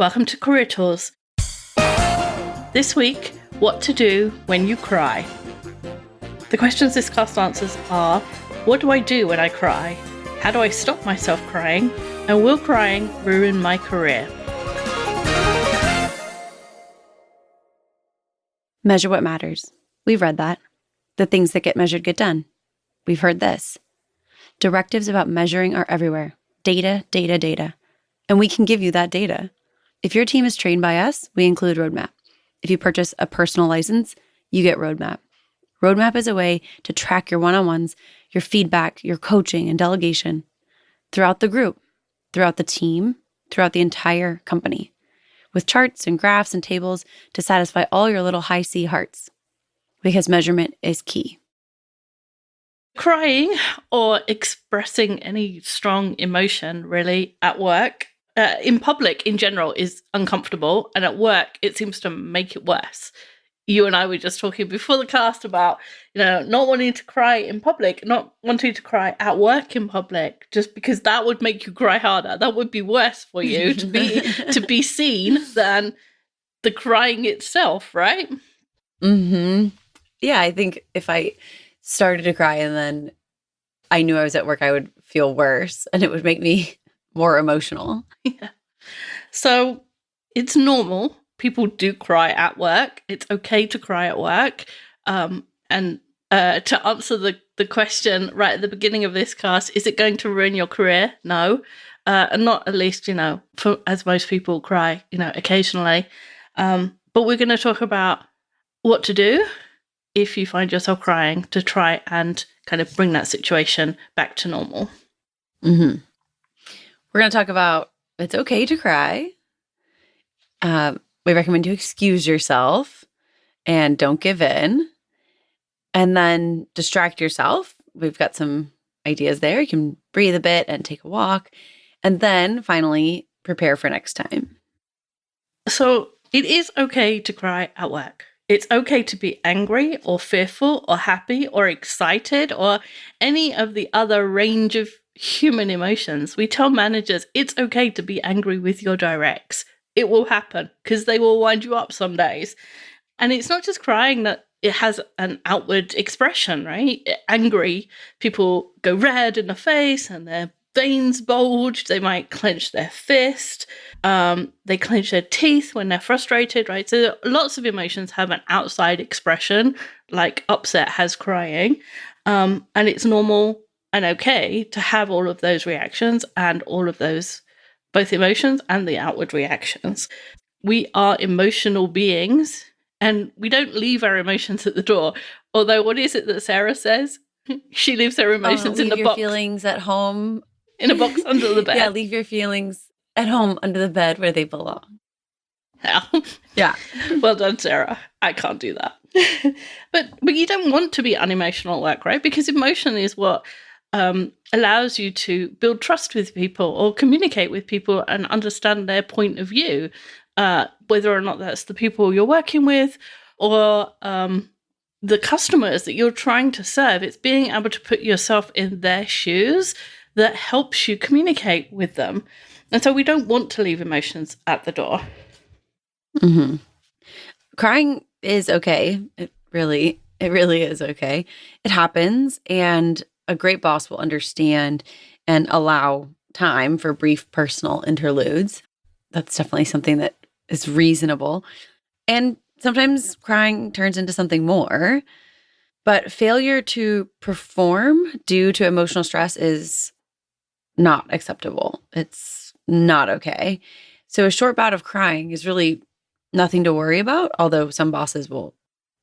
Welcome to Career Tours. This week, what to do when you cry. The questions this cast answers are, what do I do when I cry? How do I stop myself crying? And will crying ruin my career? Measure what matters. We've read that. The things that get measured get done. We've heard this. Directives about measuring are everywhere. Data, data, data. And we can give you that data. If your team is trained by us, we include Roadmap. If you purchase a personal license, you get Roadmap. Roadmap is a way to track your one-on-ones, your feedback, your coaching, and delegation throughout the group, throughout the team, throughout the entire company, with charts and graphs and tables to satisfy all your little high C hearts, because measurement is key. Crying or expressing any strong emotion really at work, in public in general, is uncomfortable, and at work it seems to make it worse. You and I were just talking before the cast about, not wanting to cry in public, not wanting to cry at work in public, just because that would make you cry harder. That would be worse for you to be seen than the crying itself, right? Mm-hmm. Yeah, I think if I started to cry and then I knew I was at work, I would feel worse and it would make me more emotional. Yeah. So it's normal. People do cry at work. It's okay to cry at work. And to answer the question right at the beginning of this cast, is it going to ruin your career? No. And not at least, as most people cry, occasionally. But we're going to talk about what to do if you find yourself crying to try and kind of bring that situation back to normal. Mm-hmm. We're going to talk about it's okay to cry. We recommend you excuse yourself and don't give in. And then distract yourself. We've got some ideas there. You can breathe a bit and take a walk. And then finally, prepare for next time. So it is okay to cry at work. It's okay to be angry or fearful or happy or excited or any of the other range of human emotions. We tell managers it's okay to be angry with your directs. It will happen because they will wind you up some days. And it's not just crying that it has an outward expression, right? Angry people go red in the face and their veins bulge. They might clench their fist. They clench their teeth when they're frustrated, right? So lots of emotions have an outside expression, like upset has crying. And it's normal and okay to have all of those reactions and all of those, both emotions and the outward reactions. We are emotional beings and we don't leave our emotions at the door. Although, what is it that Sarah says? She leaves her emotions in the box. Leave your feelings at home. In a box under the bed. Yeah, leave your feelings at home under the bed where they belong. Yeah. Well done, Sarah. I can't do that. But you don't want to be unemotional at work, right? Because emotion is what allows you to build trust with people or communicate with people and understand their point of view, whether or not that's the people you're working with or the customers that you're trying to serve. It's being able to put yourself in their shoes that helps you communicate with them. And so we don't want to leave emotions at the door. Mm-hmm. Crying is okay. It really is okay. It happens, and a great boss will understand and allow time for brief personal interludes. That's definitely something that is reasonable. And sometimes crying turns into something more. But failure to perform due to emotional stress is not acceptable. It's not okay. So a short bout of crying is really nothing to worry about, although some bosses will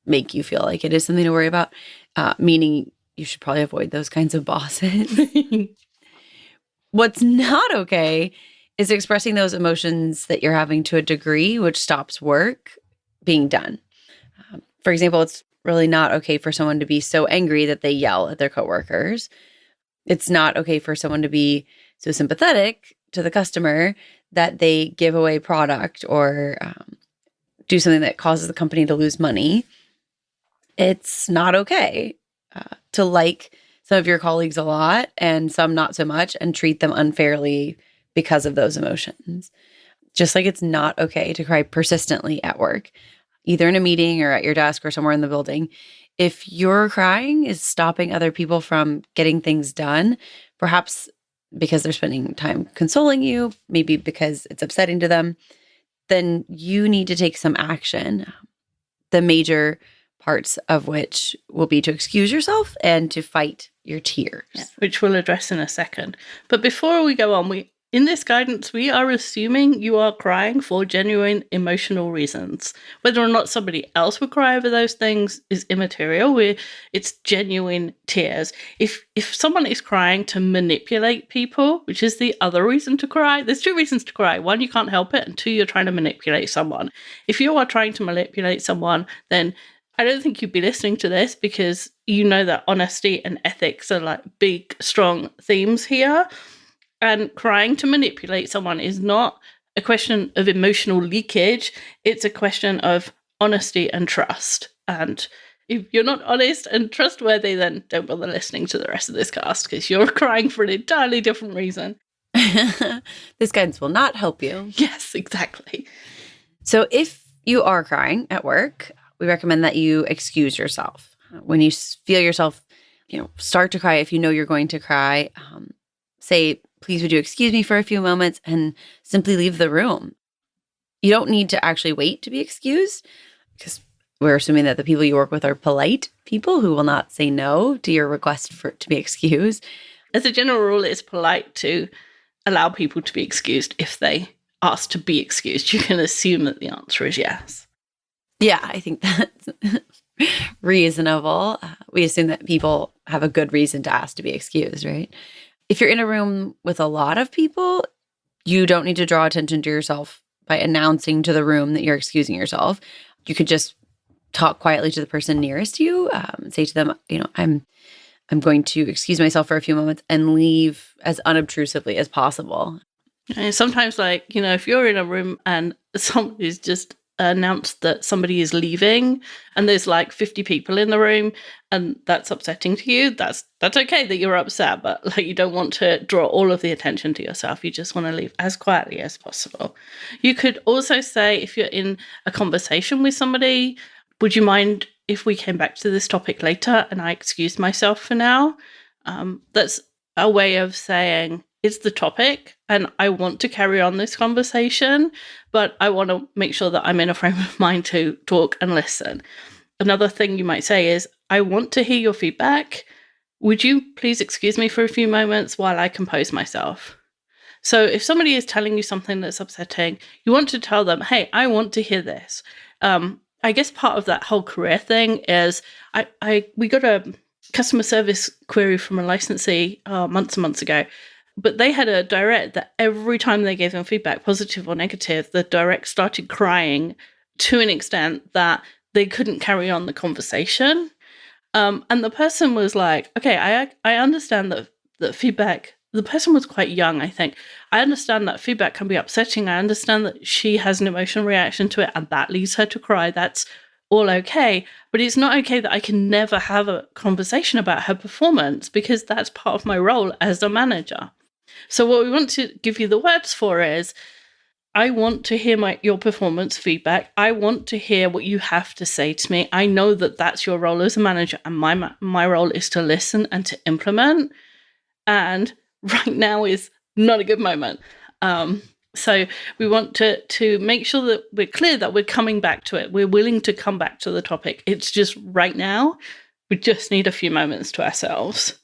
make you feel like it is something to worry about, meaning you should probably avoid those kinds of bosses. What's not okay is expressing those emotions that you're having to a degree which stops work being done. For example, it's really not okay for someone to be so angry that they yell at their coworkers. It's not okay for someone to be so sympathetic to the customer that they give away product or do something that causes the company to lose money. It's not okay to like some of your colleagues a lot and some not so much and treat them unfairly because of those emotions. Just like it's not okay to cry persistently at work, either in a meeting or at your desk or somewhere in the building. If your crying is stopping other people from getting things done, perhaps because they're spending time consoling you, maybe because it's upsetting to them, then you need to take some action. The major parts of which will be to excuse yourself and to fight your tears. Yeah, which we'll address in a second. But before we go on, in this guidance, we are assuming you are crying for genuine emotional reasons. Whether or not somebody else would cry over those things is immaterial. It's genuine tears. If someone is crying to manipulate people, which is the other reason to cry, there's two reasons to cry. One, you can't help it, and two, you're trying to manipulate someone. If you are trying to manipulate someone, then I don't think you'd be listening to this, because you know that honesty and ethics are like big, strong themes here. And crying to manipulate someone is not a question of emotional leakage. It's a question of honesty and trust. And if you're not honest and trustworthy, then don't bother listening to the rest of this cast, because you're crying for an entirely different reason. This guidance will not help you. Yes, exactly. So if you are crying at work, we recommend that you excuse yourself. When you feel yourself, start to cry, if you know you're going to cry, say, please, would you excuse me for a few moments, and simply leave the room. You don't need to actually wait to be excused, because we're assuming that the people you work with are polite people who will not say no to your request to be excused. As a general rule, it's polite to allow people to be excused if they ask to be excused. You can assume that the answer is yes. Yeah, I think that's reasonable. We assume that people have a good reason to ask to be excused, right? If you're in a room with a lot of people, you don't need to draw attention to yourself by announcing to the room that you're excusing yourself. You could just talk quietly to the person nearest you, say to them, I'm going to excuse myself for a few moments, and leave as unobtrusively as possible. And sometimes, if you're in a room and somebody's just announced that somebody is leaving and there's 50 people in the room and that's upsetting to you, that's okay that you're upset, but you don't want to draw all of the attention to yourself. You just want to leave as quietly as possible. You could also say, if you're in a conversation with somebody, would you mind if we came back to this topic later and I excused myself for now? That's a way of saying, it's the topic and I want to carry on this conversation, but I want to make sure that I'm in a frame of mind to talk and listen. Another thing you might say is, I want to hear your feedback. Would you please excuse me for a few moments while I compose myself? So if somebody is telling you something that's upsetting, you want to tell them, hey, I want to hear this. I guess part of that whole career thing is we got a customer service query from a licensee months and months ago. But they had a direct that every time they gave them feedback, positive or negative, the direct started crying to an extent that they couldn't carry on the conversation. And the person was like, okay, I understand that feedback, the person was quite young, I think. I understand that feedback can be upsetting. I understand that she has an emotional reaction to it and that leads her to cry. That's all okay. But it's not okay that I can never have a conversation about her performance, because that's part of my role as a manager. So what we want to give you the words for is, I want to hear your performance feedback. I want to hear what you have to say to me. I know that that's your role as a manager, and my role is to listen and to implement. And right now is not a good moment. So we want to make sure that we're clear that we're coming back to it. We're willing to come back to the topic. It's just right now, we just need a few moments to ourselves.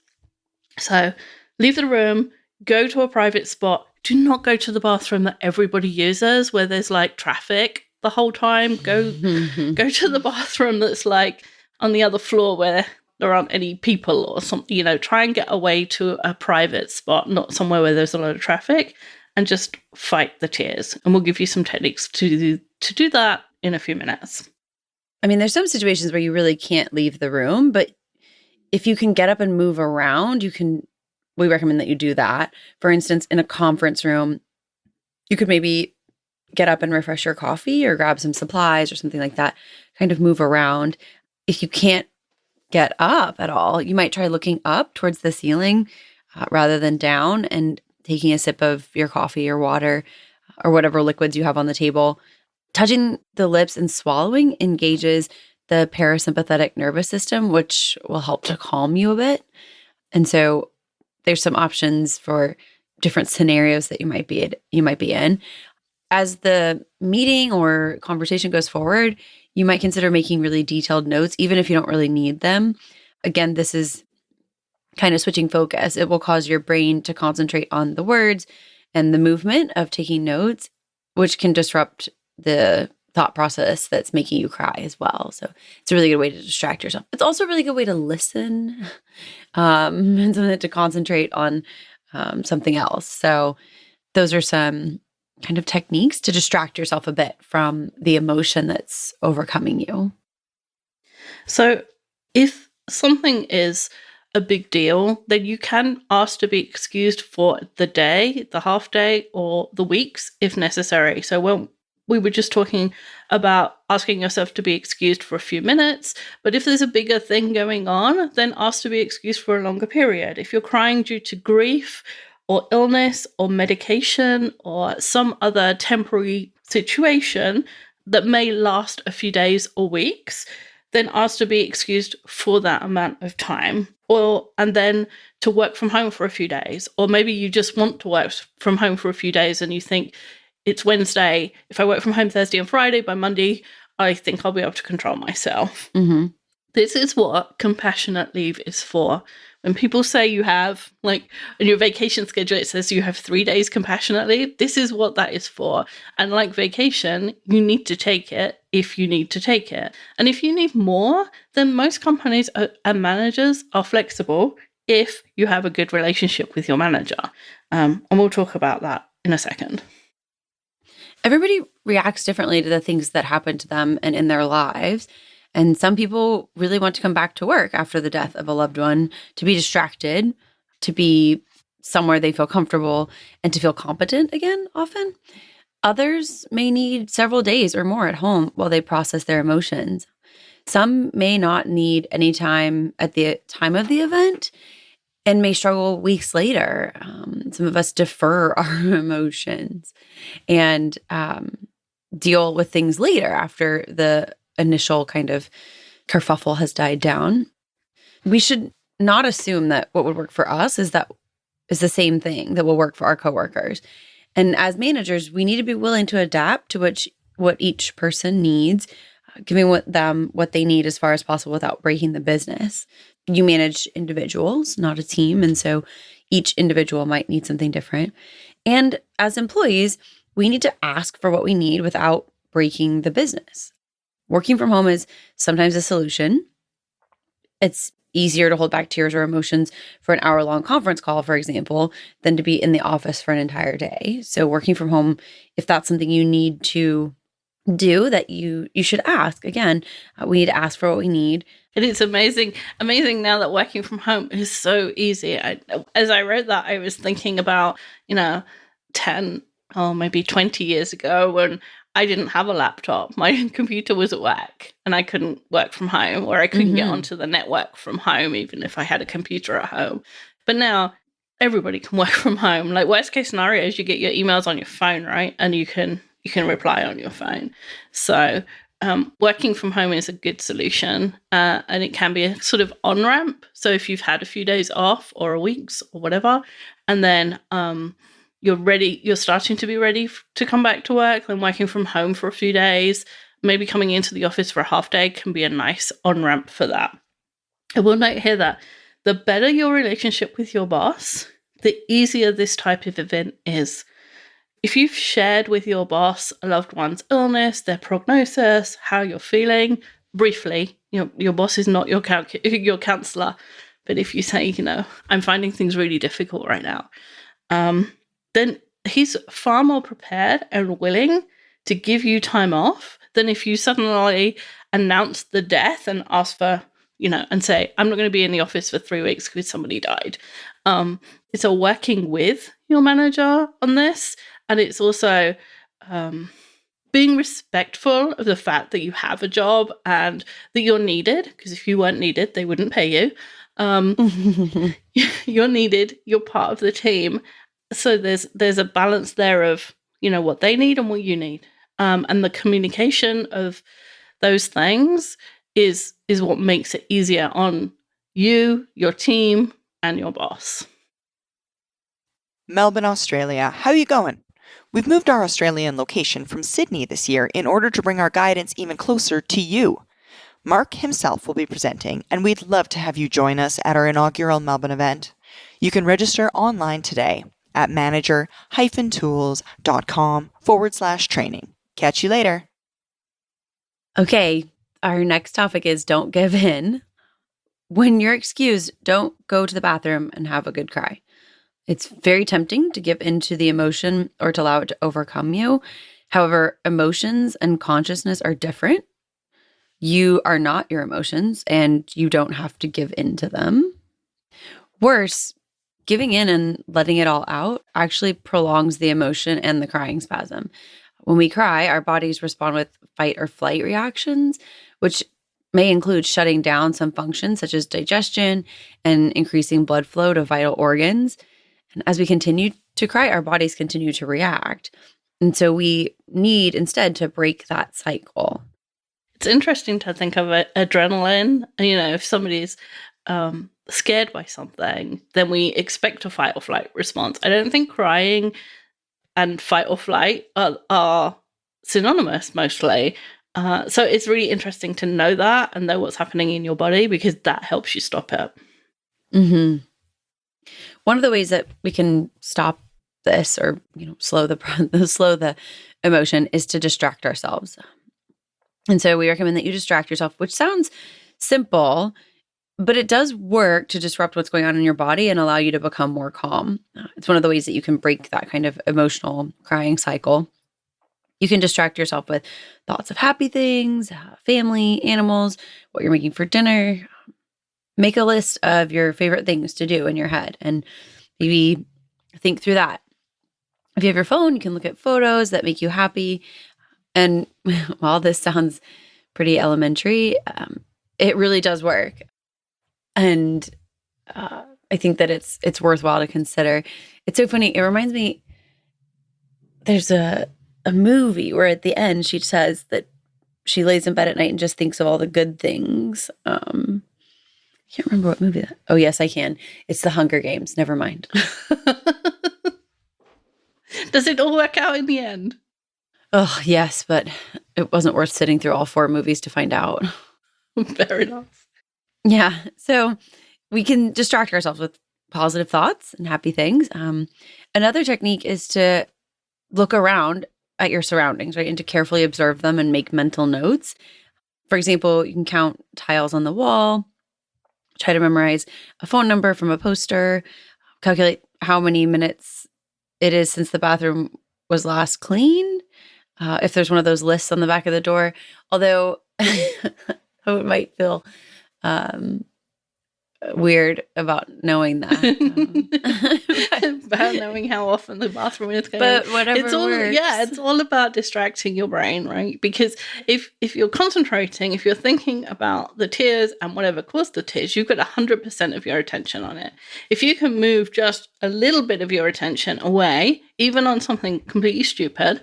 So leave the room. Go to a private spot. Do not go to the bathroom that everybody uses where there's traffic the whole time. Go to the bathroom that's on the other floor where there aren't any people or something. Try and get away to a private spot, not somewhere where there's a lot of traffic, and just fight the tears. And we'll give you some techniques to do that in a few minutes. I mean, there's some situations where you really can't leave the room, but if you can get up and move around, we recommend that you do that. For instance, in a conference room, you could maybe get up and refresh your coffee or grab some supplies or something like that, kind of move around. If you can't get up at all, you might try looking up towards the ceiling rather than down, and taking a sip of your coffee or water or whatever liquids you have on the table. Touching the lips and swallowing engages the parasympathetic nervous system, which will help to calm you a bit. And so there's some options for different scenarios that you might be in. As the meeting or conversation goes forward, you might consider making really detailed notes, even if you don't really need them. Again, this is kind of switching focus. It will cause your brain to concentrate on the words and the movement of taking notes, which can disrupt the thought process that's making you cry as well. So it's a really good way to distract yourself. It's also a really good way to listen and to concentrate on something else. So those are some kind of techniques to distract yourself a bit from the emotion that's overcoming you. So if something is a big deal, then you can ask to be excused for the day, the half day, or the weeks if necessary. So when we were just talking about asking yourself to be excused for a few minutes, but if there's a bigger thing going on, then ask to be excused for a longer period. If you're crying due to grief or illness or medication or some other temporary situation that may last a few days or weeks, then ask to be excused for that amount of time. And then to work from home for a few days. Or maybe you just want to work from home for a few days and you think, it's Wednesday. If I work from home Thursday and Friday, by Monday, I think I'll be able to control myself. Mm-hmm. This is what compassionate leave is for. When people say you have, like, on your vacation schedule, it says you have 3 days compassionate leave. This is what that is for. And like vacation, you need to take it if you need to take it. And if you need more, then most companies and managers are flexible if you have a good relationship with your manager. And we'll talk about that in a second. Everybody reacts differently to the things that happen to them and in their lives. And some people really want to come back to work after the death of a loved one to be distracted, to be somewhere they feel comfortable, and to feel competent again often. Others may need several days or more at home while they process their emotions. Some may not need any time at the time of the event and may struggle weeks later. Some of us defer our emotions and deal with things later after the initial kind of kerfuffle has died down. We should not assume that what would work for us is the same thing that will work for our coworkers. And as managers, we need to be willing to adapt to what each person needs, giving them what they need as far as possible without breaking the business. You manage individuals, not a team. And so each individual might need something different. And as employees, we need to ask for what we need without breaking the business. Working from home is sometimes a solution. It's easier to hold back tears or emotions for an hour-long conference call, for example, than to be in the office for an entire day. So working from home, if that's something you need to do, that you should ask. Again, we need to ask for what we need. And it's amazing now that working from home is so easy. As I wrote that, I was thinking about, 10 or maybe 20 years ago when I didn't have a laptop. My computer was at work and I couldn't work from home, or I couldn't get onto the network from home, even if I had a computer at home. But now everybody can work from home. Like, worst case scenario is you get your emails on your phone, right? And you can reply on your phone. So working from home is a good solution, and it can be a sort of on-ramp. So if you've had a few days off or a weeks or whatever, and then you're starting to be ready to come back to work, then working from home for a few days, maybe coming into the office for a half day can be a nice on-ramp for that. I will note here that the better your relationship with your boss, the easier this type of event is. If you've shared with your boss a loved one's illness, their prognosis, how you're feeling, briefly, your boss is not your counselor, but if you say, I'm finding things really difficult right now, then he's far more prepared and willing to give you time off than if you suddenly announce the death and ask for, and say, I'm not going to be in the office for 3 weeks because somebody died. It's a working with your manager on this. And it's also being respectful of the fact that you have a job and that you're needed, because if you weren't needed, they wouldn't pay you. You're needed. You're part of the team. So there's a balance there of, what they need and what you need. And the communication of those things is what makes it easier on you, your team, and your boss. Melbourne, Australia. How you going? We've moved our Australian location from Sydney this year in order to bring our guidance even closer to you. Mark himself will be presenting, and we'd love to have you join us at our inaugural Melbourne event. You can register online today at manager-tools.com/training. Catch you later. Okay, our next topic is don't give in. When you're excused, don't go to the bathroom and have a good cry. It's very tempting to give into the emotion or to allow it to overcome you. However, emotions and consciousness are different. You are not your emotions, and you don't have to give in to them. Worse, giving in and letting it all out actually prolongs the emotion and the crying spasm. When we cry, our bodies respond with fight or flight reactions, which may include shutting down some functions such as digestion and increasing blood flow to vital organs. And as we continue to cry, our bodies continue to react. And so we need instead to break that cycle. It's interesting to think of adrenaline. If somebody's scared by something, then we expect a fight or flight response. I don't think crying and fight or flight are synonymous mostly. So it's really interesting to know that and know what's happening in your body, because that helps you stop it. Mm-hmm. One of the ways that we can stop this or slow the emotion is to distract ourselves. And so we recommend that you distract yourself, which sounds simple, but it does work to disrupt what's going on in your body and allow you to become more calm. It's one of the ways that you can break that kind of emotional crying cycle. You can distract yourself with thoughts of happy things, family, animals, what you're making for dinner. Make a list of your favorite things to do in your head and maybe think through that. If you have your phone, you can look at photos that make you happy. And while this sounds pretty elementary, it really does work. And I think that it's worthwhile to consider. It's so funny. It reminds me, there's a movie where at the end she says that she lays in bed at night and just thinks of all the good things. I can't remember what movie that. Oh, yes, I can. It's The Hunger Games. Never mind. Does it all work out in the end? Oh, yes, but it wasn't worth sitting through all 4 movies to find out. Fair enough. Yeah. So we can distract ourselves with positive thoughts and happy things. Another technique is to look around at your surroundings, right? And to carefully observe them and make mental notes. For example, you can count tiles on the wall, try to memorize a phone number from a poster, calculate how many minutes it is since the bathroom was last cleaned. If there's one of those lists on the back of the door, although it might feel weird about knowing that. About knowing how often the bathroom is going. But whatever works. It's all about distracting your brain, right? Because if you're concentrating, if you're thinking about the tears and whatever caused the tears, you've got 100% of your attention on it. If you can move just a little bit of your attention away, even on something completely stupid,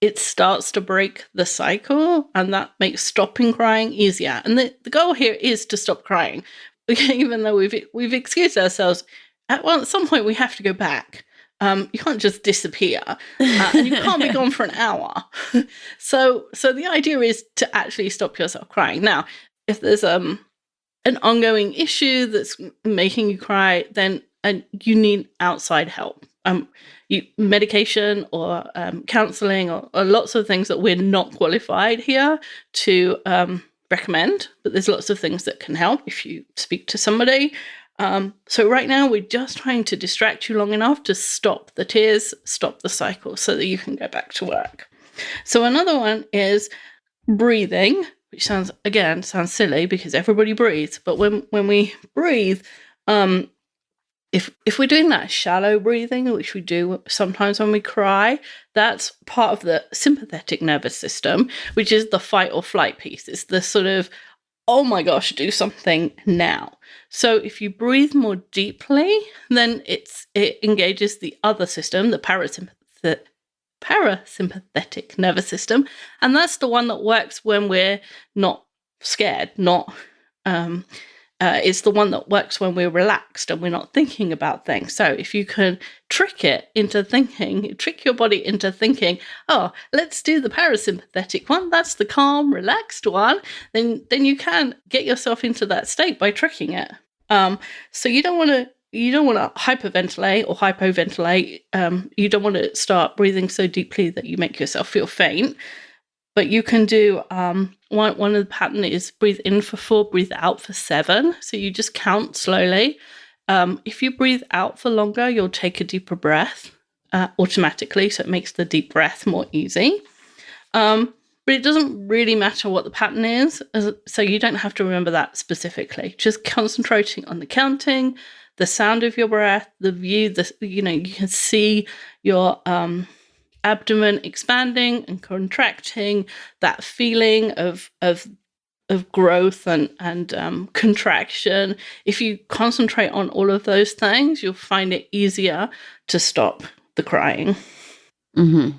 it starts to break the cycle, and that makes stopping crying easier. And the goal here is to stop crying. Even though we've excused ourselves, at some point we have to go back. You can't just disappear, and you can't be gone for an hour. So the idea is to actually stop yourself crying. Now, if there's an ongoing issue that's making you cry, then you need outside help. Medication or counseling or lots of things that we're not qualified here to recommend, but there's lots of things that can help if you speak to somebody. So right now we're just trying to distract you long enough to stop the tears, stop the cycle so that you can go back to work. So another one is breathing, which sounds silly because everybody breathes, but when we breathe, if we're doing that shallow breathing, which we do sometimes when we cry, that's part of the sympathetic nervous system, which is the fight or flight piece. It's the sort of, oh my gosh, do something now. So if you breathe more deeply, then it engages the other system, the parasympathetic the parasympathetic nervous system, and that's the one that works when we're not scared, it's the one that works when we're relaxed and we're not thinking about things. So if you can trick your body into thinking, oh, let's do the parasympathetic one, that's the calm, relaxed one, then you can get yourself into that state by tricking it. So you don't want to hyperventilate or hypoventilate. You don't want to start breathing so deeply that you make yourself feel faint. But you can do, one of the pattern is breathe in for 4, breathe out for 7. So you just count slowly. If you breathe out for longer, you'll take a deeper breath automatically. So it makes the deep breath more easy. But it doesn't really matter what the pattern is. So you don't have to remember that specifically. Just concentrating on the counting, the sound of your breath, the view, you can see your abdomen expanding and contracting, that feeling of growth and contraction. If you concentrate on all of those things, you'll find it easier to stop the crying. Mm-hmm.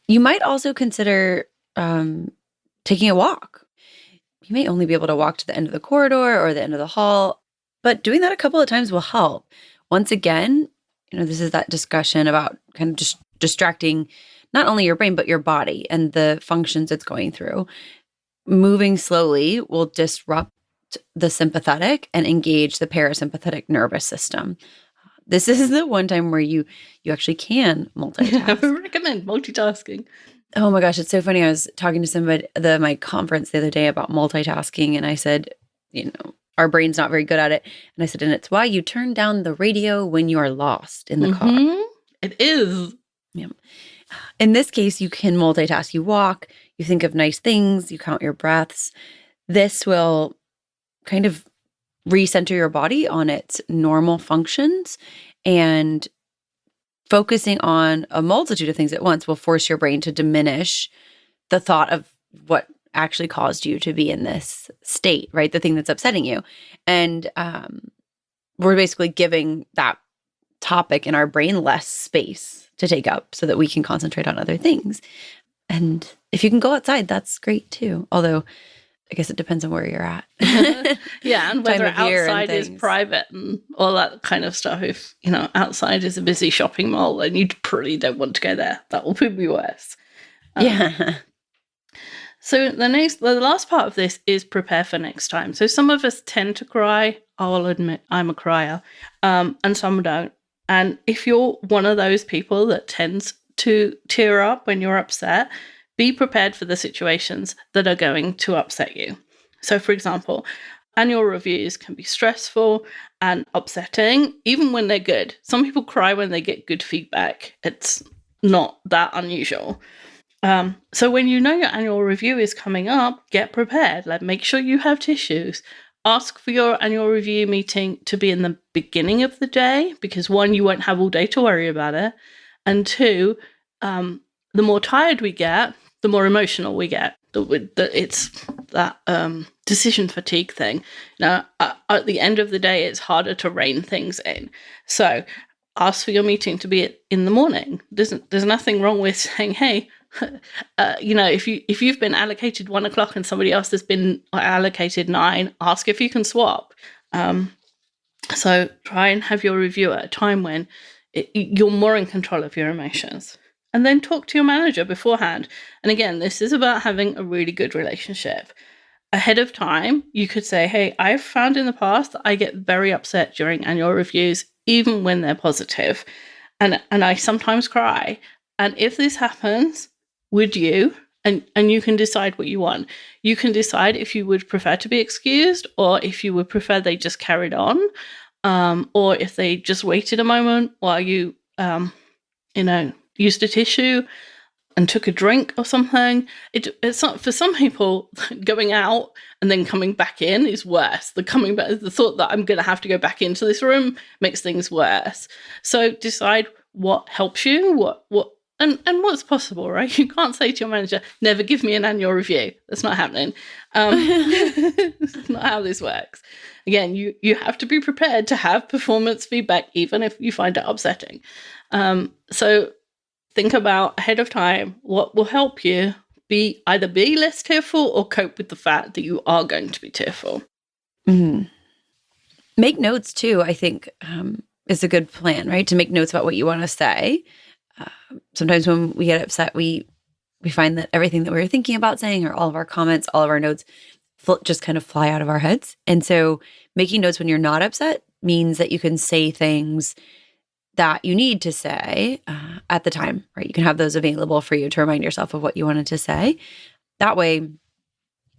You might also consider taking a walk. You may only be able to walk to the end of the corridor or the end of the hall, but doing that a couple of times will help. Once again, this is that discussion about kind of just distracting not only your brain, but your body and the functions it's going through. Moving slowly will disrupt the sympathetic and engage the parasympathetic nervous system. This is the one time where you actually can multitask. I recommend multitasking. Oh my gosh, it's so funny. I was talking to somebody at my conference the other day about multitasking, and I said, our brain's not very good at it. And I said, and it's why you turn down the radio when you are lost in the car. It is. Yeah. In this case, you can multitask. You walk, you think of nice things, you count your breaths. This will kind of recenter your body on its normal functions, and focusing on a multitude of things at once will force your brain to diminish the thought of what actually caused you to be in this state, right? The thing that's upsetting you. And we're basically giving that topic in our brain less space to take up so that we can concentrate on other things. And if you can go outside, that's great too. Although I guess it depends on where you're at. Yeah, and whether outside is things. private and all that kind of stuff. If, outside is a busy shopping mall, then you probably don't want to go there. That will be worse. Yeah. So the last part of this is prepare for next time. So some of us tend to cry. I'll admit I'm a crier, and some don't. And if you're one of those people that tends to tear up when you're upset, be prepared for the situations that are going to upset you. So, for example, annual reviews can be stressful and upsetting, even when they're good. Some people cry when they get good feedback. It's not that unusual. So when you know your annual review is coming up, get prepared. Make sure you have tissues. Ask for your annual review meeting to be in the beginning of the day, because 1, you won't have all day to worry about it. And 2, the more tired we get, the more emotional we get. It's that decision fatigue thing. Now, at the end of the day, it's harder to rein things in. So ask for your meeting to be in the morning. There's nothing wrong with saying, hey, if you've been allocated 1 o'clock and somebody else has been allocated 9, ask if you can swap. So try and have your review at a time when you're more in control of your emotions. And then talk to your manager beforehand. And again, this is about having a really good relationship. Ahead of time, you could say, hey, I've found in the past that I get very upset during annual reviews, even when they're positive. And I sometimes cry. And if this happens, would you? And you can decide what you want. You can decide if you would prefer to be excused, or if you would prefer they just carried on, or if they just waited a moment while you, used a tissue and took a drink or something. It's not, for some people, going out and then coming back in is worse. The thought that I'm going to have to go back into this room makes things worse. So decide what helps you, what and what's possible, right? You can't say to your manager, never give me an annual review. That's not happening. That's not how this works. Again, you have to be prepared to have performance feedback, even if you find it upsetting. So think about ahead of time what will help you either be less tearful or cope with the fact that you are going to be tearful. Mm-hmm. Make notes too, I think, is a good plan, right? To make notes about what you want to say. Sometimes when we get upset, we find that everything that we were thinking about saying, or all of our comments, all of our notes, just kind of fly out of our heads. And so making notes when you're not upset means that you can say things that you need to say at the time, right? You can have those available for you to remind yourself of what you wanted to say. That way,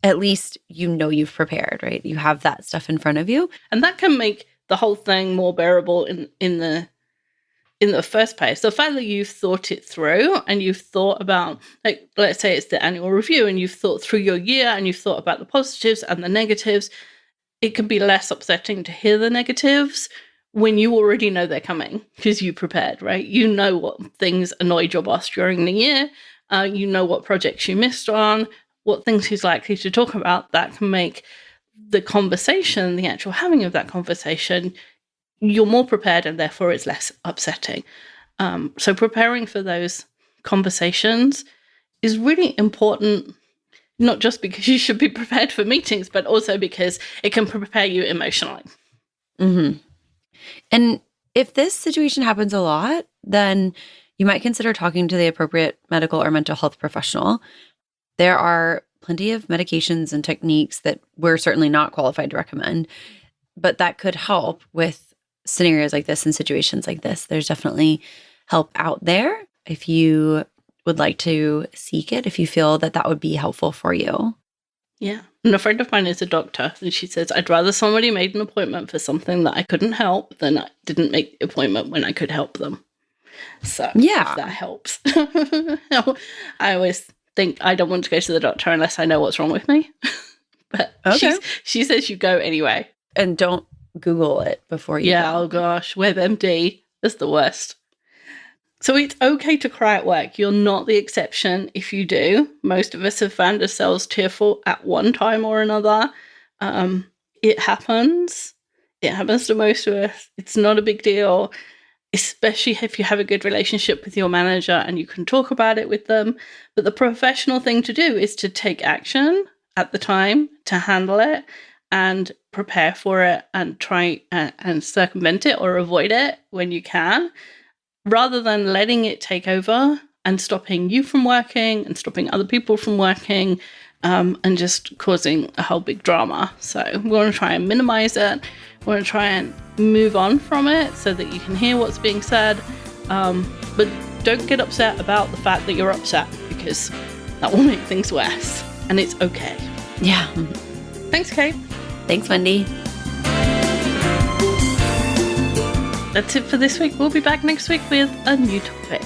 at least you know you've prepared, right? You have that stuff in front of you. And that can make the whole thing more bearable in the first place. The fact that you've thought it through and you've thought about, like, let's say it's the annual review and you've thought through your year and you've thought about the positives and the negatives, it can be less upsetting to hear the negatives when you already know they're coming because you prepared, right? You know what things annoyed your boss during the year. You know what projects you missed on, what things he's likely to talk about. That can make the conversation, the actual having of that conversation, you're more prepared and therefore it's less upsetting. So preparing for those conversations is really important, not just because you should be prepared for meetings, but also because it can prepare you emotionally. Mm-hmm. And if this situation happens a lot, then you might consider talking to the appropriate medical or mental health professional. There are plenty of medications and techniques that we're certainly not qualified to recommend, but that could help with scenarios like this and situations like this. There's definitely help out there if you would like to seek it, if you feel that that would be helpful for you. Yeah. And a friend of mine is a doctor, and she says, I'd rather somebody made an appointment for something that I couldn't help than I didn't make the appointment when I could help them. So yeah, if that helps. I always think I don't want to go to the doctor unless I know what's wrong with me. But okay. She says you go anyway. And don't Google it before you go. Oh gosh, WebMD is the worst. So it's okay to cry at work. You're not the exception if you do. Most of us have found ourselves tearful at one time or another. It happens. It happens to most of us. It's not a big deal, especially if you have a good relationship with your manager and you can talk about it with them. But the professional thing to do is to take action at the time to handle it and prepare for it and try and circumvent it or avoid it when you can, rather than letting it take over and stopping you from working and stopping other people from working and just causing a whole big drama. So we want to try and minimize it. We want to try and move on from it so that you can hear what's being said. But don't get upset about the fact that you're upset, because that will make things worse. And it's okay. Yeah. Thanks, Kate. Thanks, Wendy. That's it for this week. We'll be back next week with a new topic.